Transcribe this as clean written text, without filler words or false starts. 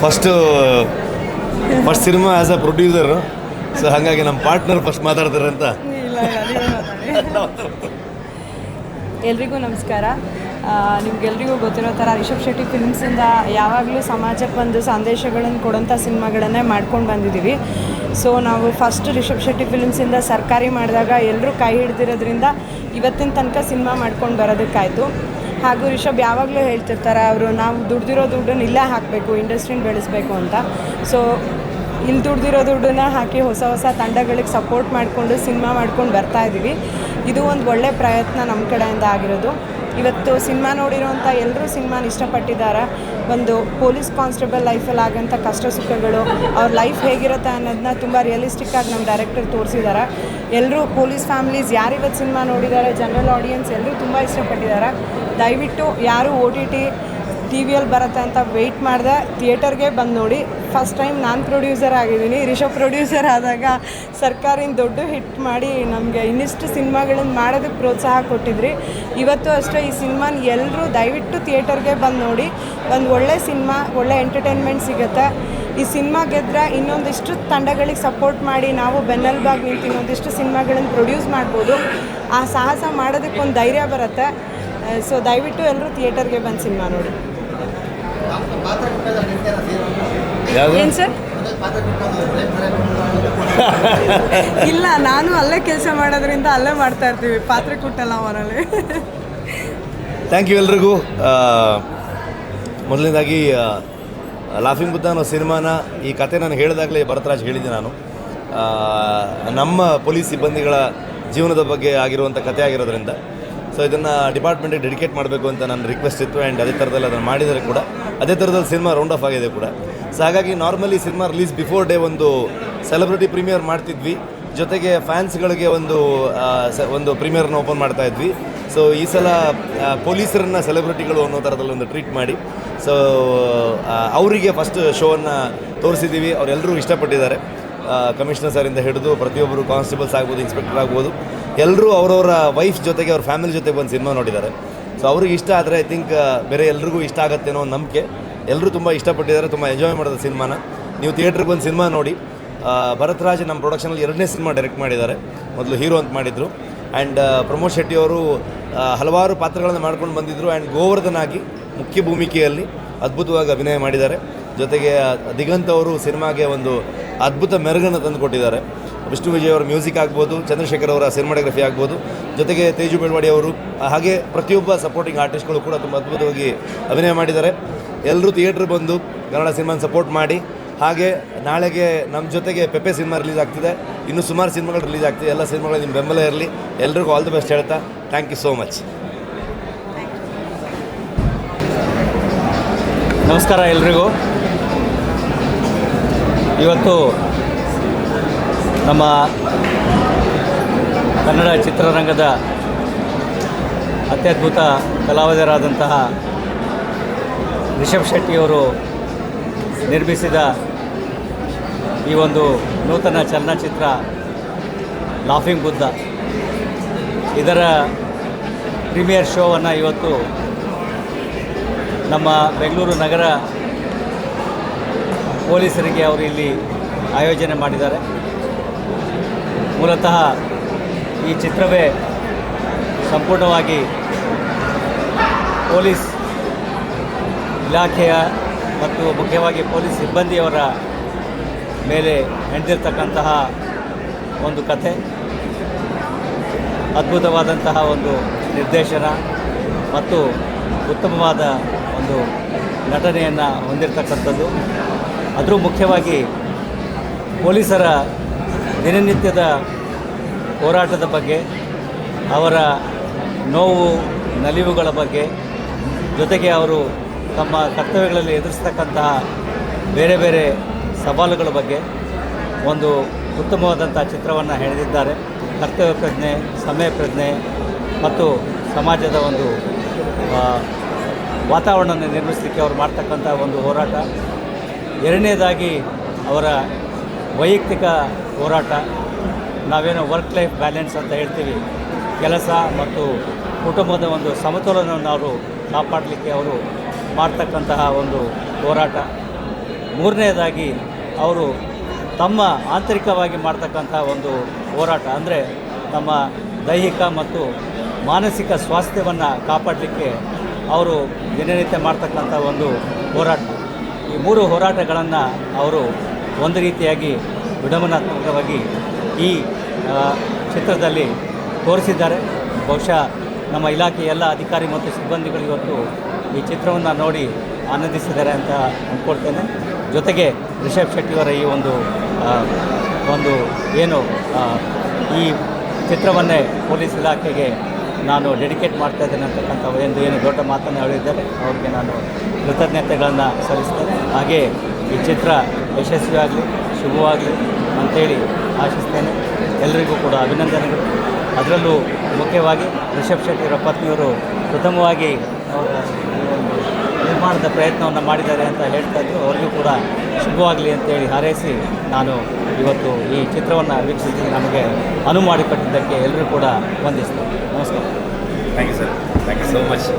First cinema as a producer, so ಹಾಗಾಗಿ ನಮ್ಮ partner first ಮಾತಾಡ್ತಾರೆ ಅಂತ. ಎಲ್ರಿಗೂ ನಮಸ್ಕಾರ. ನಿಮ್ಗೆಲ್ರಿಗೂ ಗೊತ್ತಿರೋ ಥರ ರಿಷಬ್ ಶೆಟ್ಟಿ ಫಿಲ್ಮ್ಸಿಂದ ಯಾವಾಗಲೂ ಸಮಾಜಕ್ಕೆ ಒಂದು ಸಂದೇಶಗಳನ್ನು ಕೊಡೋಂಥ ಸಿನಿಮಾಗಳನ್ನೇ ಮಾಡ್ಕೊಂಡು ಬಂದಿದ್ದೀವಿ. ಸೊ ನಾವು ಫಸ್ಟ್ ರಿಷಬ್ ಶೆಟ್ಟಿ ಫಿಲ್ಮ್ಸಿಂದ ಸರ್ಕಾರಿ ಮಾಡಿದಾಗ ಎಲ್ಲರೂ ಕೈ ಹಿಡ್ದಿರೋದ್ರಿಂದ ಇವತ್ತಿನ ತನಕ ಸಿನಿಮಾ ಮಾಡ್ಕೊಂಡು ಬರೋದಕ್ಕಾಯಿತು. ಹಾಗೂ ರಿಷಬ್ ಯಾವಾಗಲೂ ಹೇಳ್ತಿರ್ತಾರೆ ನಾವು ದುಡ್ದಿರೋ ದುಡ್ಡನ್ನು ಇಲ್ಲೇ ಹಾಕಬೇಕು, ಇಂಡಸ್ಟ್ರಿನ ಬೆಳೆಸಬೇಕು ಅಂತ. ಸೊ ಇಲ್ಲಿ ದುಡ್ದಿರೋ ದುಡ್ಡನ್ನ ಹಾಕಿ ಹೊಸ ಹೊಸ ತಂಡಗಳಿಗೆ ಸಪೋರ್ಟ್ ಮಾಡಿಕೊಂಡು ಸಿನಿಮಾ ಮಾಡ್ಕೊಂಡು ಬರ್ತಾಯಿದ್ದೀವಿ. ಇದು ಒಂದು ಒಳ್ಳೆ ಪ್ರಯತ್ನ ನಮ್ಮ ಕಡೆಯಿಂದ ಆಗಿರೋದು. ಇವತ್ತು ಸಿನಿಮಾ ನೋಡಿರೋಂಥ ಎಲ್ಲರೂ ಸಿನಿಮಾನ ಇಷ್ಟಪಟ್ಟಿದ್ದಾರೆ. ಒಂದು ಪೊಲೀಸ್ ಕಾನ್ಸ್ಟೇಬಲ್ ಲೈಫಲ್ಲಿ ಆಗೋಂಥ ಕಷ್ಟ ಸುಖಗಳು, ಅವ್ರ ಲೈಫ್ ಹೇಗಿರುತ್ತೆ ಅನ್ನೋದನ್ನ ತುಂಬ ರಿಯಲಿಸ್ಟಿಕ್ಕಾಗಿ ನಮ್ಮ ಡೈರೆಕ್ಟರ್ ತೋರಿಸಿದ್ದಾರೆ. ಎಲ್ಲರೂ ಪೊಲೀಸ್ ಫ್ಯಾಮಿಲೀಸ್ ಯಾರಿವತ್ತು ಸಿನಿಮಾ ನೋಡಿದ್ದಾರೆ, ಜನರಲ್ ಆಡಿಯನ್ಸ್ ಎಲ್ಲರೂ ತುಂಬ ಇಷ್ಟಪಟ್ಟಿದ್ದಾರೆ. ದಯವಿಟ್ಟು ಯಾರು OTT TVಯಲ್ಲಿ ಬರುತ್ತೆ ಅಂತ ವೆಯ್ಟ್ ಮಾಡಿದೆ, ಥಿಯೇಟರ್ಗೆ ಬಂದು ನೋಡಿ. ಫಸ್ಟ್ ಟೈಮ್ ನಾನು ಪ್ರೊಡ್ಯೂಸರ್ ಆಗಿದ್ದೀನಿ. ರಿಷಬ್ ಪ್ರೊಡ್ಯೂಸರ್ ಆದಾಗ ಸರ್ಕಾರಿನ ದೊಡ್ಡ ಹಿಟ್ ಮಾಡಿ ನಮಗೆ ಇನ್ನಿಷ್ಟು ಸಿನಿಮಾಗಳನ್ನು ಮಾಡೋದಕ್ಕೆ ಪ್ರೋತ್ಸಾಹ ಕೊಟ್ಟಿದ್ರಿ. ಇವತ್ತು ಅಷ್ಟೇ ಈ ಸಿನಿಮಾನ ಎಲ್ಲರೂ ದಯವಿಟ್ಟು ಥಿಯೇಟರ್ಗೆ ಬಂದು ನೋಡಿ. ಒಂದು ಒಳ್ಳೆ ಸಿನಿಮಾ, ಒಳ್ಳೆ ಎಂಟರ್ಟೈನ್ಮೆಂಟ್ ಸಿಗುತ್ತೆ. ಈ ಸಿನಿಮಾ ಗೆದ್ದರೆ ಇನ್ನೊಂದಿಷ್ಟು ತಂಡಗಳಿಗೆ ಸಪೋರ್ಟ್ ಮಾಡಿ ನಾವು ಬೆನ್ನೆಲುಬಾಗಿ ನಿಂತು ಇನ್ನೊಂದಿಷ್ಟು ಸಿನಿಮಾಗಳನ್ನು ಪ್ರೊಡ್ಯೂಸ್ ಮಾಡ್ಬೋದು. ಆ ಸಾಹಸ ಮಾಡೋದಕ್ಕೊಂದು ಧೈರ್ಯ ಬರುತ್ತೆ. ಸೊ ದಯವಿಟ್ಟು ಎಲ್ಲರೂ ಥಿಯೇಟರ್ಗೆ ಬಂದು ಸಿನಿಮಾ ನೋಡಿ. ಏನು ಸರ್? ಇಲ್ಲ, ನಾನು ಅಲ್ಲೇ ಕೆಲಸ ಮಾಡೋದ್ರಿಂದ ಅಲ್ಲೇ ಮಾಡ್ತಾ ಇರ್ತೀವಿ, ಪಾತ್ರೆ ಕುಟ್ಟಲ್ಲ ಅವರಲ್ಲಿ. ಥ್ಯಾಂಕ್ ಯು ಎಲ್ರಿಗೂ. ಮೊದಲನೇದಾಗಿ ಲಾಫಿಂಗ್ ಬುದ್ಧ ಅನ್ನೋ ಸಿನಿಮಾನ, ಈ ಕತೆ ನಾನು ಹೇಳಿದಾಗಲೇ ಭರತರಾಜ್ ಹೇಳಿದ್ದೆ ನಾನು. ನಮ್ಮ ಪೊಲೀಸ್ ಸಿಬ್ಬಂದಿಗಳ ಜೀವನದ ಬಗ್ಗೆ ಆಗಿರುವಂಥ ಕತೆ ಆಗಿರೋದ್ರಿಂದ ಸೊ ಇದನ್ನು ಡಿಪಾರ್ಟ್ಮೆಂಟಿಗೆ ಡೆಡಿಕೇಟ್ ಮಾಡಬೇಕು ಅಂತ ನನ್ನ ರಿಕ್ವೆಸ್ಟ್ ಇತ್ತು. ಆ್ಯಂಡ್ ಅದೇ ಥರದಲ್ಲಿ ಅದನ್ನು ಮಾಡಿದರೆ ಕೂಡ ಅದೇ ಥರದಲ್ಲಿ ಸಿನಿಮಾ ರೌಂಡ್ ಆಫ್ ಆಗಿದೆ ಕೂಡ. ಸೊ ಹಾಗಾಗಿ normally cinema release before day ಒಂದು ಸೆಲೆಬ್ರಿಟಿ ಪ್ರೀಮಿಯರ್ ಮಾಡ್ತಿದ್ವಿ, ಜೊತೆಗೆ ಫ್ಯಾನ್ಸ್ಗಳಿಗೆ ಒಂದು ಪ್ರೀಮಿಯರ್ನ ಓಪನ್ ಮಾಡ್ತಾ ಇದ್ವಿ. ಸೊ ಈ ಸಲ ಪೊಲೀಸರನ್ನ ಸೆಲೆಬ್ರಿಟಿಗಳು ಅನ್ನೋ ಥರದಲ್ಲಿ ಒಂದು ಟ್ರೀಟ್ ಮಾಡಿ ಸೊ ಅವರಿಗೆ ಫಸ್ಟ್ ಶೋವನ್ನು ತೋರಿಸಿದ್ದೀವಿ. ಅವರೆಲ್ಲರೂ ಇಷ್ಟಪಟ್ಟಿದ್ದಾರೆ. ಕಮಿಷನರ್ ಸರಿಂದ ಹಿಡಿದು ಪ್ರತಿಯೊಬ್ಬರು ಕಾನ್ಸ್ಟೇಬಲ್ಸ್ ಆಗ್ಬೋದು, ಇನ್ಸ್ಪೆಕ್ಟರ್ ಆಗ್ಬೋದು, ಎಲ್ಲರೂ ಅವರವರ ವೈಫ್ ಜೊತೆಗೆ ಅವ್ರ ಫ್ಯಾಮಿಲಿ ಜೊತೆ ಬಂದು ಸಿನಿಮಾ ನೋಡಿದ್ದಾರೆ. ಸೊ ಅವ್ರಿಗೆ ಇಷ್ಟ ಆದರೆ ಐ ಥಿಂಕ್ ಬೇರೆ ಎಲ್ರಿಗೂ ಇಷ್ಟ ಆಗುತ್ತೆ ಅನ್ನೋ ಒಂದು ನಂಬಿಕೆ. ಎಲ್ಲರೂ ತುಂಬ ಇಷ್ಟಪಟ್ಟಿದ್ದಾರೆ, ತುಂಬ ಎಂಜಾಯ್ ಮಾಡೋದು ಸಿನಿಮಾನ. ನೀವು ಥಿಯೇಟ್ರಿಗೆ ಬಂದು ಸಿನಿಮಾ ನೋಡಿ. ಭರತರಾಜ್ ನಮ್ಮ ಪ್ರೊಡಕ್ಷನಲ್ಲಿ 2ನೇ ಸಿನಿಮಾ ಡೈರೆಕ್ಟ್ ಮಾಡಿದ್ದಾರೆ. ಮೊದಲು ಹೀರೋ ಅಂತ ಮಾಡಿದರು. ಆ್ಯಂಡ್ ಪ್ರಮೋದ್ ಶೆಟ್ಟಿ ಅವರು ಹಲವಾರು ಪಾತ್ರಗಳನ್ನು ಮಾಡ್ಕೊಂಡು ಬಂದಿದ್ದರು. ಆ್ಯಂಡ್ ಗೋವರ್ಧನ್ ಆಗಿ ಮುಖ್ಯ ಭೂಮಿಕೆಯಲ್ಲಿ ಅದ್ಭುತವಾಗಿ ಅಭಿನಯ ಮಾಡಿದ್ದಾರೆ. ಜೊತೆಗೆ ದಿಗಂತ್ ಅವರು ಸಿನಿಮಾಗೆ ಒಂದು ಅದ್ಭುತ ಮೆರುಗನ್ನು ತಂದು ಕೊಟ್ಟಿದ್ದಾರೆ. ವಿಷ್ಣು ವಿಜಯ್ ಅವರ ಮ್ಯೂಸಿಕ್ ಆಗ್ಬೋದು, ಚಂದ್ರಶೇಖರ್ ಅವರ ಸಿನಿಮಾಟೋಗ್ರಫಿ ಆಗ್ಬೋದು, ಜೊತೆಗೆ ತೇಜು ಬೆಳವಾಡಿ ಅವರು, ಹಾಗೆ ಪ್ರತಿಯೊಬ್ಬ ಸಪೋರ್ಟಿಂಗ್ ಆರ್ಟಿಸ್ಟ್ಗಳು ಕೂಡ ತುಂಬ ಅದ್ಭುತವಾಗಿ ಅಭಿನಯ ಮಾಡಿದ್ದಾರೆ. ಎಲ್ಲರೂ ಥಿಯೇಟ್ರ್ ಬಂದು ಕನ್ನಡ ಸಿನಿಮಾನ ಸಪೋರ್ಟ್ ಮಾಡಿ. ಹಾಗೆ ನಾಳೆಗೆ ನಮ್ಮ ಜೊತೆಗೆ ಪೆಪ್ಪೆ ಸಿನಿಮಾ ರಿಲೀಸ್ ಆಗ್ತಿದೆ. ಇನ್ನೂ ಸುಮಾರು ಸಿನಿಮಾಗಳು ರಿಲೀಸ್ ಆಗ್ತಿದೆ. ಎಲ್ಲ ಸಿನಿಮಾಗಳು ನಿಮ್ಮ ಬೆಂಬಲ ಇರಲಿ. ಎಲ್ರಿಗೂ ಆಲ್ ದಿ ಬೆಸ್ಟ್ ಹೇಳ್ತಾ ಥ್ಯಾಂಕ್ ಯು ಸೋ ಮಚ್. ನಮಸ್ಕಾರ ಎಲ್ರಿಗೂ. ಇವತ್ತು ನಮ್ಮ ಕನ್ನಡ ಚಿತ್ರರಂಗದ ಅತ್ಯದ್ಭುತ ಕಲಾವಿದರಾದಂತಹ ರಿಷಬ್ ಶೆಟ್ಟಿಯವರು ನಿರ್ಮಿಸಿದ ಈ ಒಂದು ನೂತನ ಚಲನಚಿತ್ರ ಲಾಫಿಂಗ್ ಬುದ್ಧ, ಇದರ ಪ್ರೀಮಿಯರ್ ಶೋವನ್ನು ಇವತ್ತು ನಮ್ಮ ಬೆಂಗಳೂರು ನಗರ ಪೊಲೀಸರಿಗೆ ಅವರು ಇಲ್ಲಿ ಆಯೋಜನೆ ಮಾಡಿದ್ದಾರೆ. ಮೂಲತಃ ಈ ಚಿತ್ರವೇ ಸಂಪೂರ್ಣವಾಗಿ ಪೊಲೀಸ್ ಇಲಾಖೆಯ ಮತ್ತು ಮುಖ್ಯವಾಗಿ ಪೊಲೀಸ್ ಸಿಬ್ಬಂದಿಯವರ ಮೇಲೆ ಹೆಣೆದಿರ್ತಕ್ಕಂತಹ ಒಂದು ಕಥೆ. ಅದ್ಭುತವಾದಂತಹ ಒಂದು ನಿರ್ದೇಶನ ಮತ್ತು ಉತ್ತಮವಾದ ಒಂದು ನಟನೆಯನ್ನು ಹೊಂದಿರತಕ್ಕಂಥದ್ದು. ಅದರೂ ಮುಖ್ಯವಾಗಿ ಪೊಲೀಸರ ದಿನನಿತ್ಯದ ಹೋರಾಟದ ಬಗ್ಗೆ, ಅವರ ನೋವು ನಲಿವುಗಳ ಬಗ್ಗೆ, ಜೊತೆಗೆ ಅವರು ತಮ್ಮ ಕರ್ತವ್ಯಗಳಲ್ಲಿ ಎದುರಿಸ್ತಕ್ಕಂತಹ ಬೇರೆ ಬೇರೆ ಸವಾಲುಗಳ ಬಗ್ಗೆ ಒಂದು ಉತ್ತಮವಾದಂಥ ಚಿತ್ರವನ್ನು ಹೆಣೆದಿದ್ದಾರೆ. ಕರ್ತವ್ಯ ಪ್ರಜ್ಞೆ, ಸಮಯ ಪ್ರಜ್ಞೆ ಮತ್ತು ಸಮಾಜದ ಒಂದು ವಾತಾವರಣವನ್ನು ನಿರ್ಮಿಸಲಿಕ್ಕೆ ಅವರು ಮಾಡ್ತಕ್ಕಂಥ ಒಂದು ಹೋರಾಟ. ಎರಡನೇದಾಗಿ ಅವರ ವೈಯಕ್ತಿಕ ಹೋರಾಟ. ನಾವೇನೋ ವರ್ಕ್ ಲೈಫ್ ಬ್ಯಾಲೆನ್ಸ್ ಅಂತ ಹೇಳ್ತೀವಿ, ಕೆಲಸ ಮತ್ತು ಕುಟುಂಬದ ಒಂದು ಸಮತೋಲನವನ್ನು ಅವರು ಕಾಪಾಡಲಿಕ್ಕೆ ಅವರು ಮಾಡ್ತಕ್ಕಂತಹ ಒಂದು ಹೋರಾಟ. ಮೂರನೇದಾಗಿ ಅವರು ತಮ್ಮ ಆಂತರಿಕವಾಗಿ ಮಾಡ್ತಕ್ಕಂಥ ಒಂದು ಹೋರಾಟ ಅಂದರೆ ನಮ್ಮ ದೈಹಿಕ ಮತ್ತು ಮಾನಸಿಕ ಸ್ವಾಸ್ಥ್ಯವನ್ನು ಕಾಪಾಡಲಿಕ್ಕೆ ಅವರು ದಿನನಿತ್ಯ ಮಾಡ್ತಕ್ಕಂಥ ಒಂದು ಹೋರಾಟ. ಈ 3 ಹೋರಾಟಗಳನ್ನು ಅವರು ಒಂದು ರೀತಿಯಾಗಿ ವಿಡಂಬನಾತ್ಮಕವಾಗಿ ಈ ಚಿತ್ರದಲ್ಲಿ ತೋರಿಸಿದ್ದಾರೆ. ಬಹುಶಃ ನಮ್ಮ ಇಲಾಖೆಯ ಎಲ್ಲ ಅಧಿಕಾರಿ ಮತ್ತು ಸಿಬ್ಬಂದಿಗಳು ಇವತ್ತು ಈ ಚಿತ್ರವನ್ನು ನೋಡಿ ಆನಂದಿಸಿದ್ದಾರೆ ಅಂತ ಅಂದ್ಕೊಳ್ತೇನೆ. ಜೊತೆಗೆ ರಿಷಬ್ ಶೆಟ್ಟಿಯವರ ಈ ಒಂದು ಏನು ಈ ಚಿತ್ರವನ್ನೇ ಪೊಲೀಸ್ ಇಲಾಖೆಗೆ ನಾನು ಡೆಡಿಕೇಟ್ ಮಾಡ್ತಾ ಇದ್ದೇನೆ ಅಂತಕ್ಕಂಥ ಏನು ದೊಡ್ಡ ಮಾತನ್ನು ಹೇಳಿದ್ದಾರೆ, ಅವ್ರಿಗೆ ನಾನು ಕೃತಜ್ಞತೆಗಳನ್ನು ಸಲ್ಲಿಸ್ತೇನೆ. ಹಾಗೆ ಈ ಚಿತ್ರ ಯಶಸ್ವಿಯಾಗಲಿ, ಶುಭವಾಗಲಿ ಅಂಥೇಳಿ ಆಶಿಸ್ತೇನೆ. ಎಲ್ಲರಿಗೂ ಕೂಡ ಅಭಿನಂದನೆಗಳು. ಅದರಲ್ಲೂ ಮುಖ್ಯವಾಗಿ ರಿಷಬ್ ಶೆಟ್ಟಿಯವರ ಪತ್ನಿಯವರು ಪ್ರಥಮವಾಗಿ ಅವರ ಒಂದು ನಿರ್ಮಾಣದ ಪ್ರಯತ್ನವನ್ನು ಮಾಡಿದ್ದಾರೆ ಅಂತ ಹೇಳ್ತಾ ಇದ್ರು. ಅವರಿಗೂ ಕೂಡ ಶುಭವಾಗಲಿ ಅಂತೇಳಿ ಹಾರೈಸಿ ನಾನು ಇವತ್ತು ಈ ಚಿತ್ರವನ್ನು ವೀಕ್ಷಿಸಿ ನಮಗೆ ಅನುವು ಮಾಡಿಕೊಟ್ಟಿದ್ದಕ್ಕೆ ಎಲ್ಲರೂ ಕೂಡ ವಂದಿಸ್ತೇನೆ. ನಮಸ್ಕಾರ. Thank you sir, thank you so much.